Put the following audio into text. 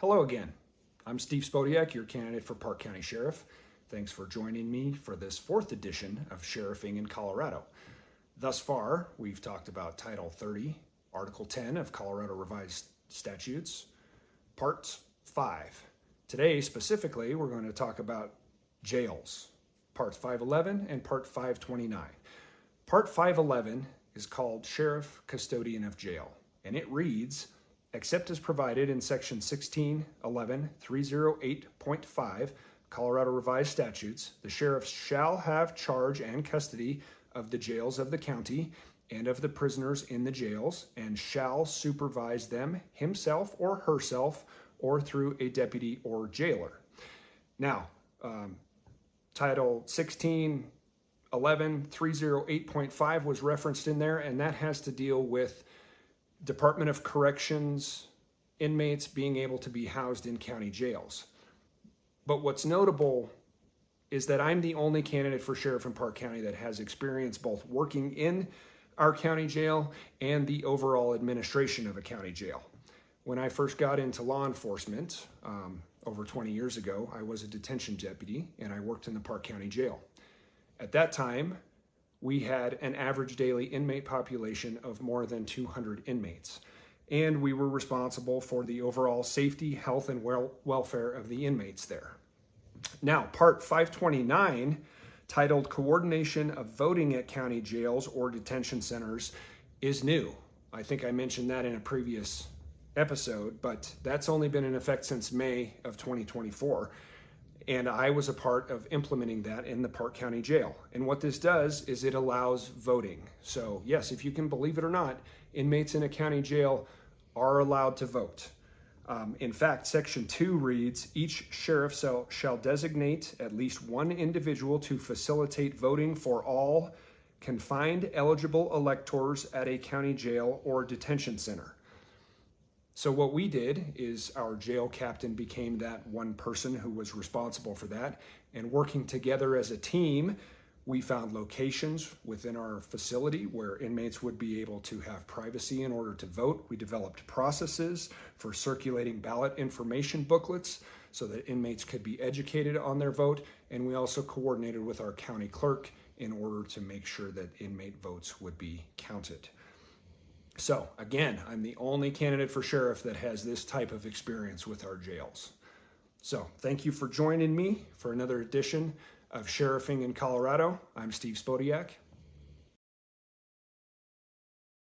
Hello again. I'm Steve Spodiak, your candidate for Park County Sheriff. Thanks for joining me for this fourth edition of Sheriffing in Colorado. Thus far, we've talked about Title 30, Article 10 of Colorado Revised Statutes, Part 5. Today, specifically, we're going to talk about jails, Part 511 and Part 529. Part 511 is called Sheriff Custodian of Jail, and it reads, except as provided in Section 1611-308.5 Colorado Revised Statutes, the sheriff shall have charge and custody of the jails of the county and of the prisoners in the jails, and shall supervise them himself or herself or through a deputy or jailer. Now, Title 1611-308.5 was referenced in there, and that has to deal with Department of Corrections inmates being able to be housed in county jails. But what's notable is that I'm the only candidate for sheriff in Park County that has experience both working in our county jail and the overall administration of a county jail. When I first got into law enforcement over 20 years ago, I was a detention deputy and I worked in the Park County Jail. At that time, we had an average daily inmate population of more than 200 inmates, and we were responsible for the overall safety, health, and welfare of the inmates there. Now, Part 529, titled Coordination of Voting at County Jails or Detention Centers, is new. I think I mentioned that in a previous episode, but that's only been in effect since May of 2024. And I was a part of implementing that in the Park County Jail. And what this does is it allows voting. So yes, if you can believe it or not, inmates in a county jail are allowed to vote. In fact, Section 2 reads, each sheriff shall designate at least one individual to facilitate voting for all confined eligible electors at a county jail or detention center. So what we did is our jail captain became that one person who was responsible for that. And working together as a team, we found locations within our facility where inmates would be able to have privacy in order to vote. We developed processes for circulating ballot information booklets so that inmates could be educated on their vote. And we also coordinated with our county clerk in order to make sure that inmate votes would be counted. So again, I'm the only candidate for sheriff that has this type of experience with our jails. So thank you for joining me for another edition of Sheriffing in Colorado. I'm Steve Spodiak.